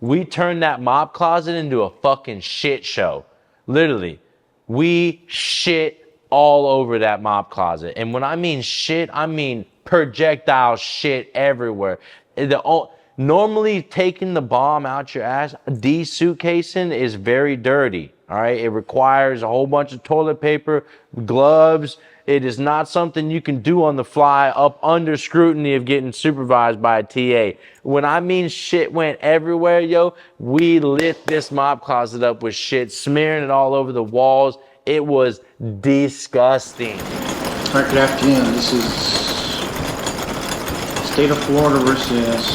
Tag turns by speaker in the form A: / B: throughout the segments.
A: We turned that mop closet into a fucking shit show. Literally. We shit all over that mop closet. And when I mean shit, I mean projectile shit everywhere. Normally taking the bomb out your ass, de-suitcasing is very dirty. All right. It requires a whole bunch of toilet paper, gloves. It is not something you can do on the fly up under scrutiny of getting supervised by a TA. When I mean shit went everywhere, yo, we lit this mop closet up with shit, smearing it all over the walls. It was disgusting.
B: All right, good afternoon. This is State of Florida versus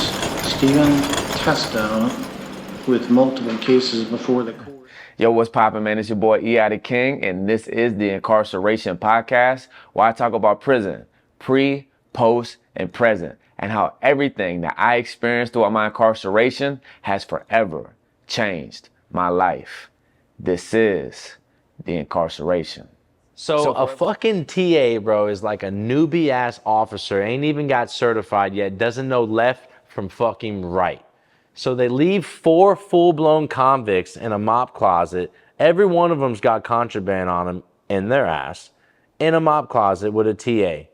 B: Stephen Testo with multiple cases before the court.
C: Yo, what's poppin', man? It's your boy E.O.S, and this is the Incarceration podcast, where I talk about prison, pre, post, and present, and how everything that I experienced throughout my incarceration has forever changed my life. This is the Incarceration.
A: So a fucking TA, bro, is like a newbie ass officer, ain't even got certified yet, doesn't know left from fucking right. So they leave 4 full-blown convicts in a mop closet. Every one of them's got contraband on them in their ass, in a mop closet with a TA.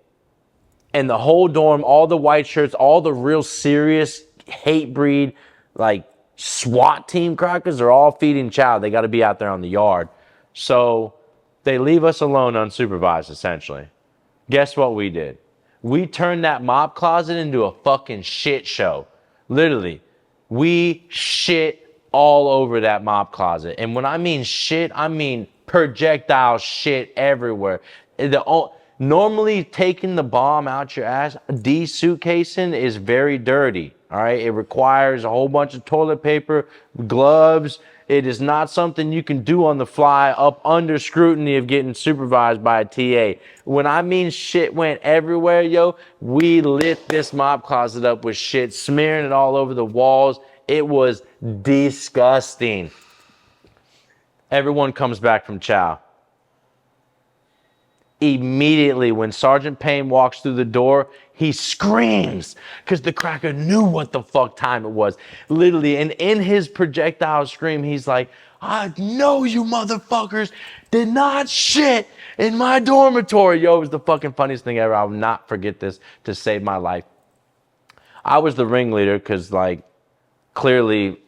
A: And the whole dorm, all the white shirts, all the real serious hate breed, like SWAT team crackers are all feeding chow. They got to be out there on the yard. So they leave us alone unsupervised, essentially. Guess what we did? We turned that mop closet into a fucking shit show. Literally. We shit all over that mop closet. And when I mean shit, I mean projectile shit everywhere. Normally taking the bomb out your ass, de-suitcasing is very dirty. All right. It requires a whole bunch of toilet paper, gloves. It is not something you can do on the fly up under scrutiny of getting supervised by a TA. When I mean shit went everywhere, yo, we lit this mop closet up with shit, smearing it all over the walls. It was disgusting. Everyone comes back from chow. Immediately, when Sergeant Payne walks through the door, he screams because the cracker knew what the fuck time it was. Literally, and in his projectile scream, he's like, I know you motherfuckers did not shit in my dormitory. Yo, it was the fucking funniest thing ever. I will not forget this to save my life. I was the ringleader because, like, clearly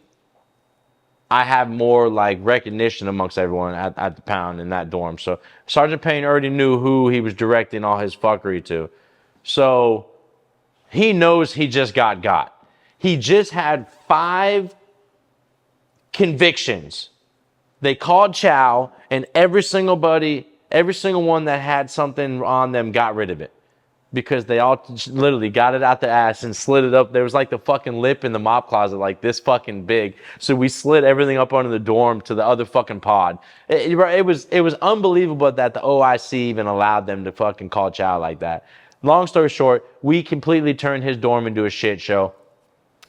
A: I have more like recognition amongst everyone at the pound in that dorm. So Sergeant Payne already knew who he was directing all his fuckery to. So he knows he just got. He just had 5 convictions. They called chow, and every single one that had something on them got rid of it. Because they all literally got it out the ass and slid it up. There was like the fucking lip in the mop closet, like this fucking big. So we slid everything up under the dorm to the other fucking pod. It was unbelievable that the OIC even allowed them to fucking call chow like that. Long story short, we completely turned his dorm into a shit show.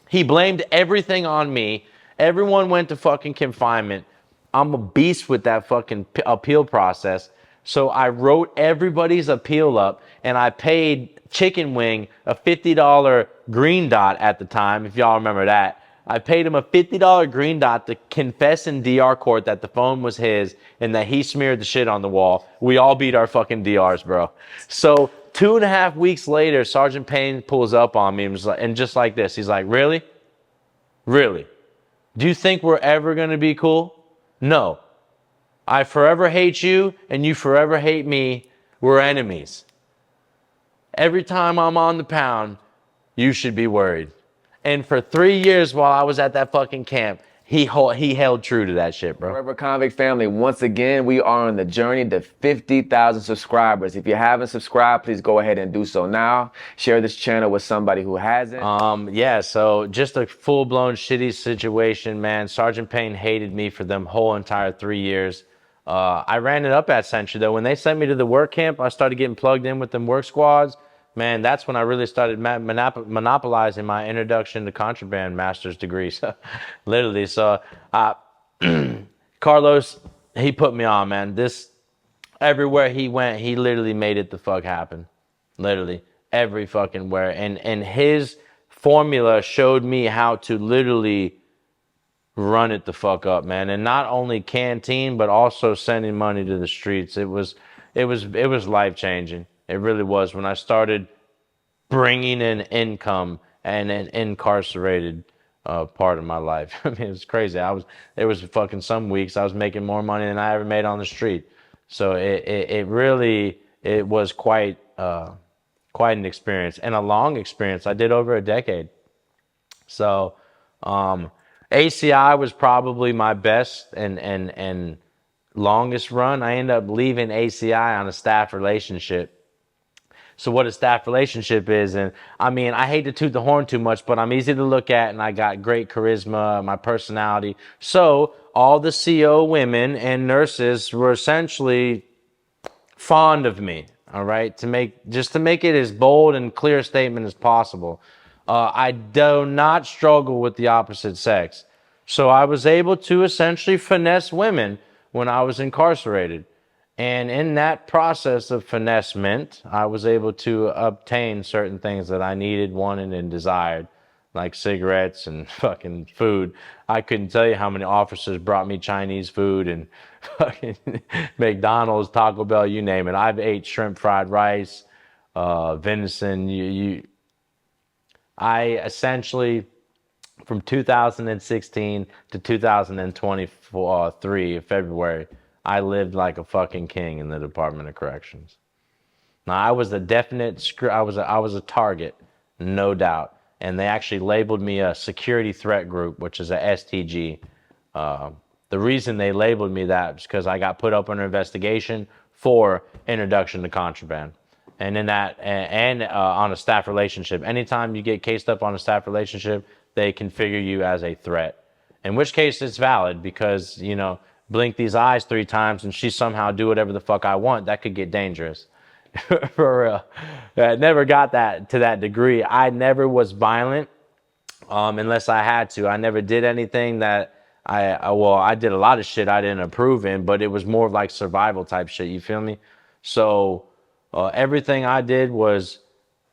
A: He blamed everything on me. Everyone went to fucking confinement. I'm a beast with that fucking appeal process. So I wrote everybody's appeal up, and I paid Chicken Wing a $50 green dot at the time, if y'all remember that. I paid him a $50 green dot to confess in DR court that the phone was his and that he smeared the shit on the wall. We all beat our fucking DRs, bro. So 2.5 weeks later, Sergeant Payne pulls up on me and just like this, he's like, really? Really? Do you think we're ever going to be cool? No. I forever hate you, and you forever hate me. We're enemies. Every time I'm on the pound, you should be worried. And for 3 years while I was at that fucking camp, he held true to that shit, bro.
C: Forever Convict family, once again, we are on the journey to 50,000 subscribers. If you haven't subscribed, please go ahead and do so now. Share this channel with somebody who hasn't.
A: Yeah, so just a full-blown shitty situation, man. Sergeant Payne hated me for them whole entire 3 years. I ran it up at Century, though. When they sent me to the work camp, I started getting plugged in with them work squads. Man, that's when I really started monopolizing my introduction to contraband master's degree. So, literally, so Carlos, he put me on, man. Everywhere he went, he literally made it the fuck happen. Literally, every fucking where. And his formula showed me how to literally run it the fuck up, man. And not only canteen, but also sending money to the streets. It was life changing. It really was when I started bringing in income and an incarcerated part of my life. I mean, it was crazy. There was fucking some weeks I was making more money than I ever made on the street. So it really, it was quite an experience and a long experience. I did over a decade. So, ACI was probably my best and longest run. I ended up leaving ACI on a staff relationship. So what a staff relationship is, and I mean, I hate to toot the horn too much, but I'm easy to look at, and I got great charisma, my personality. So all the CO women and nurses were essentially fond of me. All right, to make it as bold and clear a statement as possible. I do not struggle with the opposite sex, so I was able to essentially finesse women when I was incarcerated. And in that process of finessement, I was able to obtain certain things that I needed, wanted, and desired, like cigarettes and fucking food. I couldn't tell you how many officers brought me Chinese food and fucking McDonald's, Taco Bell, you name it. I've ate shrimp fried rice, venison. I essentially, from 2016 to 2023, February, I lived like a fucking king in the Department of Corrections. Now I was a I was a target, no doubt, and they actually labeled me a security threat group, which is a STG. The reason they labeled me that is because I got put up under investigation for introduction to contraband, and in that and on a staff relationship. Anytime you get cased up on a staff relationship, they configure you as a threat. In which case it's valid because, blink these eyes 3 times and she somehow do whatever the fuck I want. That could get dangerous. For real. I never got that to that degree. I never was violent unless I had to. I never did anything that I did a lot of shit I didn't approve in, but it was more like survival type shit. You feel me? So everything I did was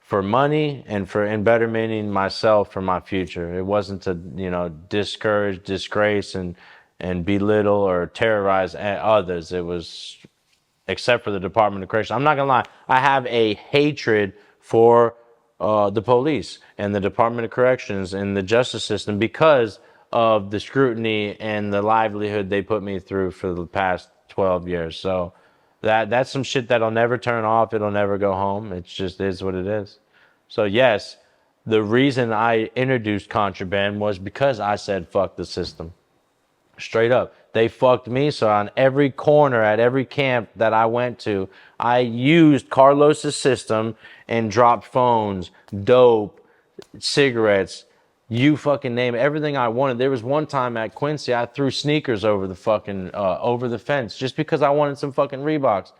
A: for money and for bettermenting myself for my future. It wasn't to, discourage, disgrace, and belittle or terrorize others. It was, except for the Department of Correction. I'm not gonna lie, I have a hatred for the police and the Department of Corrections and the justice system because of the scrutiny and the livelihood they put me through for the past 12 years. So that's some shit that'll never turn off. It'll never go home. It just is what it is. So yes, the reason I introduced contraband was because I said fuck the system. Straight up. They fucked me. So on every corner, at every camp that I went to, I used Carlos's system and dropped phones, dope, cigarettes, you fucking name it, everything I wanted. There was one time at Quincy, I threw sneakers over the fucking, over the fence just because I wanted some fucking Reeboks.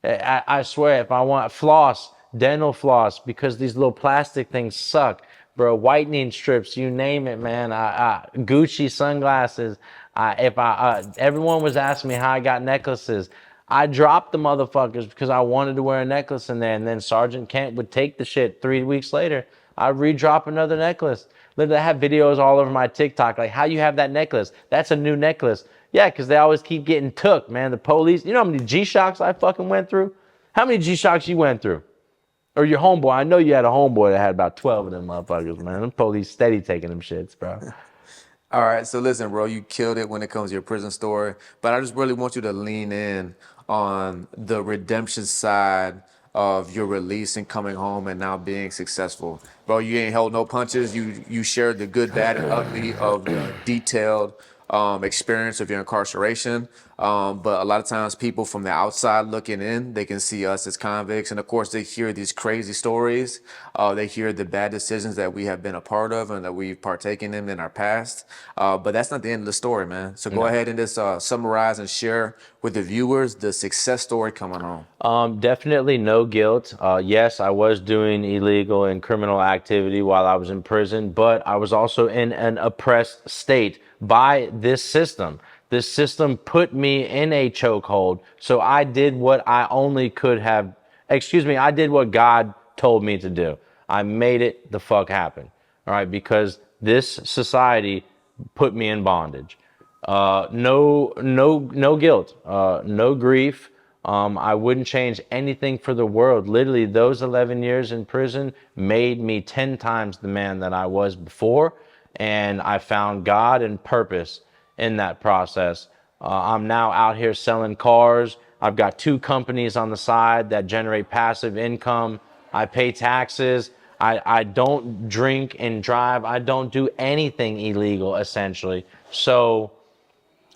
A: I swear, if I want floss, dental floss, because these little plastic things suck, bro. Whitening strips, you name it, man. Gucci sunglasses. Everyone was asking me how I got necklaces. I dropped the motherfuckers because I wanted to wear a necklace in there, and then Sergeant Kent would take the shit 3 weeks later. I'd re-drop another necklace. Literally, I have videos all over my TikTok, like, how you have that necklace? That's a new necklace. Yeah, because they always keep getting took, man. The police, you know how many G-Shocks I fucking went through? How many G-Shocks you went through? Or your homeboy. I know you had a homeboy that had about 12 of them motherfuckers, man. Them police steady taking them shits, bro.
D: All right, so listen, bro, you killed it when it comes to your prison story, but I just really want you to lean in on the redemption side of your release and coming home and now being successful. Bro, you ain't held no punches. You shared the good, bad, and ugly of the detailed experience of your incarceration. But a lot of times people from the outside looking in, they can see us as convicts. And of course, they hear these crazy stories. They hear the bad decisions that we have been a part of and that we've partaken in our past. But that's not the end of the story, man. So go ahead and just summarize and share with the viewers the success story coming home.
A: Definitely no guilt. Yes, I was doing illegal and criminal activity while I was in prison, but I was also in an oppressed state by this system. This system put me in a chokehold. So I did what I did what God told me to do. I made it the fuck happen. All right. Because this society put me in bondage. No guilt, no grief. I wouldn't change anything for the world. Literally, those 11 years in prison made me 10 times the man that I was before. And I found God and purpose in that process. I'm now out here selling cars. I've got 2 companies on the side that generate passive income. I pay taxes. I don't drink and drive. I don't do anything illegal, essentially. So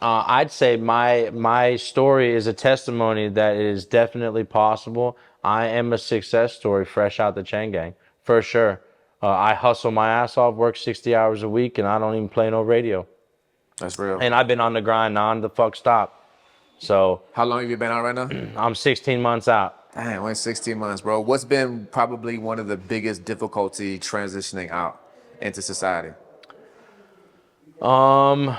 A: I'd say my story is a testimony that it is definitely possible. I am a success story fresh out the chain gang, for sure. I hustle my ass off, work 60 hours a week, and I don't even play no radio.
D: That's real.
A: And I've been on the grind non the fuck stop. So
D: How long have you been out right now?
A: I'm 16 months out.
D: Dang, only 16 months, bro. What's been probably one of the biggest difficulty transitioning out into society?
A: I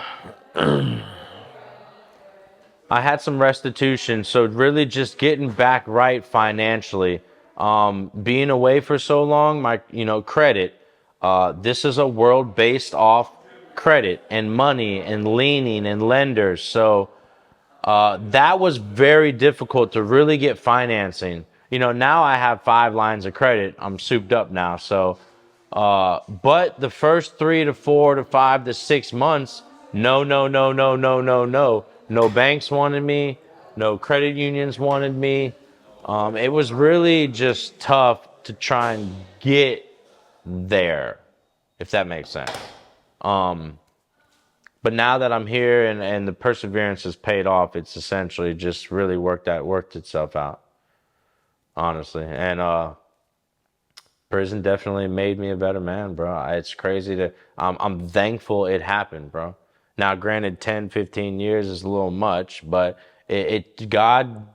A: had some restitution, so really just getting back right financially. Being away for so long, my credit. This is a world based off credit and money and leaning and lenders. So that was very difficult to really get financing. Now I have 5 lines of credit. I'm souped up now. So, but the first 3 to 4 to 5 to 6 months, no, no, no, no, no, no, no. No banks wanted me. No credit unions wanted me. It was really just tough to try and get there, if that makes sense. But now that I'm here and the perseverance has paid off, it's essentially just really worked itself out, honestly. And prison definitely made me a better man, bro. It's crazy I'm thankful it happened, bro. Now, granted, 10, 15 years is a little much, but God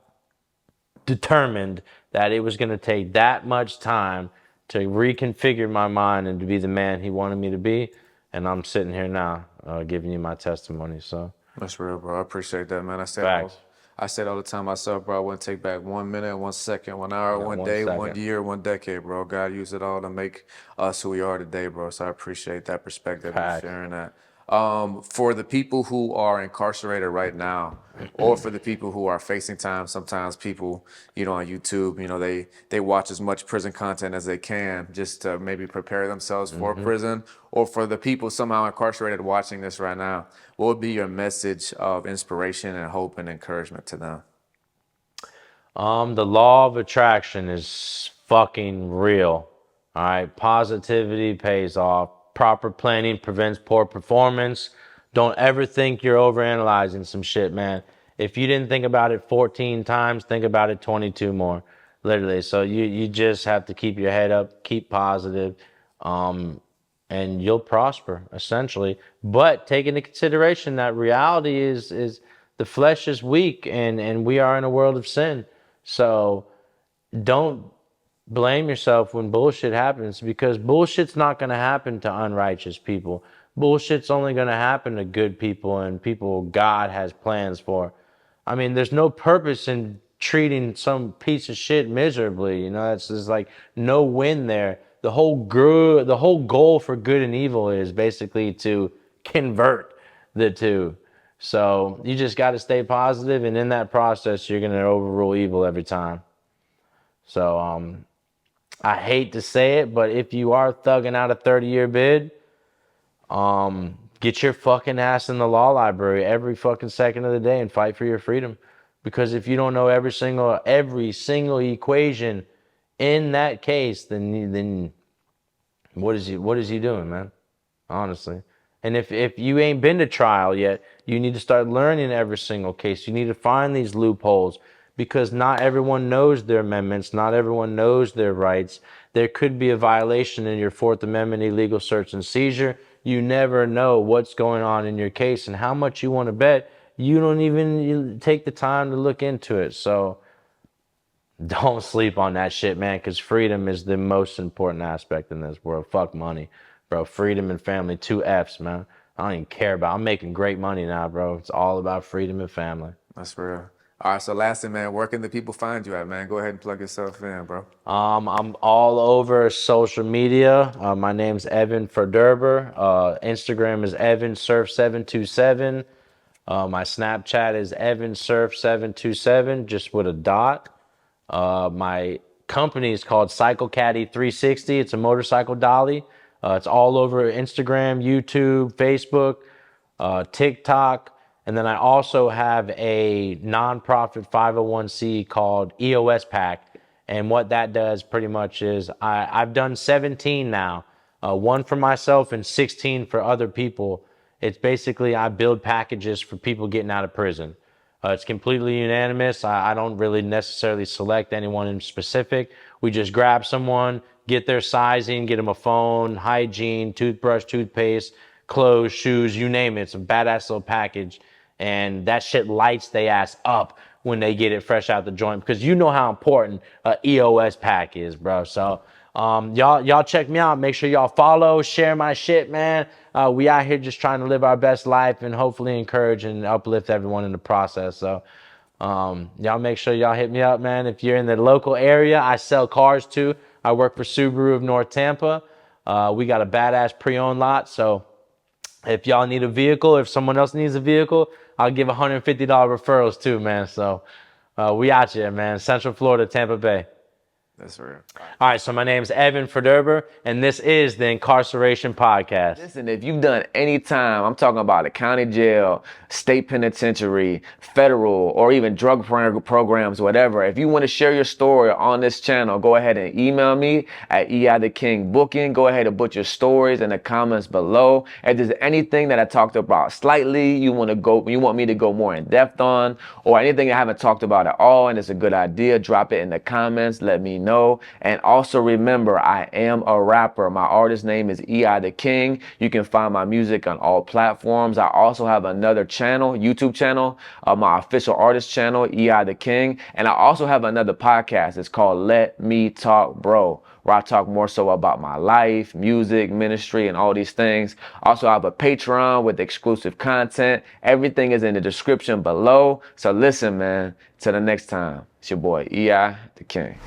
A: determined that it was going to take that much time to reconfigure my mind and to be the man he wanted me to be. And I'm sitting here now giving you my testimony. So
D: That's real, bro. I appreciate that, man.
A: Facts.
D: I said all the time myself, bro. I wouldn't take back 1 minute, 1 second, 1 hour,
A: Yeah,
D: 1
A: 1
D: day, 1
A: second.
D: year, 1 decade, bro. God used it all to make us who we are today, bro. So I appreciate that perspective and
A: Facts.
D: sharing that. For the people who are incarcerated right now, or for the people who are facing time, sometimes people, on YouTube, they watch as much prison content as they can just to maybe prepare themselves for prison. Or for the people somehow incarcerated watching this right now, what would be your message of inspiration and hope and encouragement to them?
A: The law of attraction is fucking real. All right. Positivity pays off. Proper planning prevents poor performance. Don't ever think you're overanalyzing some shit, man. If you didn't think about it 14 times, think about it 22 more. Literally. So you just have to keep your head up, keep positive, and you'll prosper, essentially. But take into consideration that reality is the flesh is weak and we are in a world of sin. So don't blame yourself when bullshit happens, because bullshit's not going to happen to unrighteous people. Bullshit's only going to happen to good people and people God has plans for. I mean, there's no purpose in treating some piece of shit miserably. It's just like no win there. The whole goal for good and evil is basically to convert the two. So you just got to stay positive, and in that process, you're going to overrule evil every time. So I hate to say it, but if you are thugging out a 30-year bid, get your fucking ass in the law library every fucking second of the day and fight for your freedom. Because if you don't know every single equation in that case, then what is he doing, man? Honestly. And if you ain't been to trial yet, you need to start learning every single case. You need to find these loopholes, because not everyone knows their amendments. Not everyone knows their rights. There could be a violation in your Fourth Amendment illegal search and seizure. You never know what's going on in your case and how much you want to bet. You don't even take the time to look into it. So don't sleep on that shit, man, because freedom is the most important aspect in this world. Fuck money, bro. Freedom and family, 2 F's, man. I don't even care about. I'm making great money now, bro. It's all about freedom and family.
D: That's real. All right, so lastly, man, where can the people find you at, man? Go ahead and plug yourself in, bro.
A: I'm all over social media. My name's Evan Ferderber. Instagram is EvanSurf727. My Snapchat is EvanSurf727, just with a dot. My company is called Cycle Caddy 360. It's a motorcycle dolly. It's all over Instagram, YouTube, Facebook, TikTok. And then I also have a nonprofit 501c called E.O.S Pack. And what that does pretty much is I've done 17 now, one for myself and 16 for other people. It's basically I build packages for people getting out of prison. It's completely unanimous. I don't really necessarily select anyone in specific. We just grab someone, get their sizing, get them a phone, hygiene, toothbrush, toothpaste, clothes, shoes, you name it. It's a badass little package. And that shit lights they ass up when they get it fresh out the joint, because you know how important a EOS pack is, bro. So y'all check me out. Make sure y'all follow, share my shit, man. We out here just trying to live our best life and hopefully encourage and uplift everyone in the process. So y'all make sure y'all hit me up, man. If you're in the local area, I sell cars too. I work for Subaru of North Tampa. We got a badass pre-owned lot. So if y'all need a vehicle, if someone else needs a vehicle, I'll give $150 referrals too, man. So we out here, man. Central Florida, Tampa Bay.
D: That's real.
A: All right, so my name is Evan Ferderber, and this is the Incarceration Podcast.
C: Listen, if you've done any time, I'm talking about a county jail, state penitentiary, federal, or even drug programs, whatever. If you want to share your story on this channel, go ahead and email me at eithekingbooking. Go ahead and put your stories in the comments below. If there's anything that I talked about slightly, you want me to go more in depth on, or anything I haven't talked about at all, and it's a good idea, drop it in the comments. Let me know. And also remember, I am a rapper. My artist name is E.I. the King. You can find my music on all platforms. I also have another channel, YouTube channel, my official artist channel, E.I. the King. And I also have another podcast. It's called Let Me Talk Bro, where I talk more so about my life, music, ministry, and all these things. Also, I have a Patreon with exclusive content. Everything is in the description below. So listen, man, till the next time, it's your boy, E.I. the King.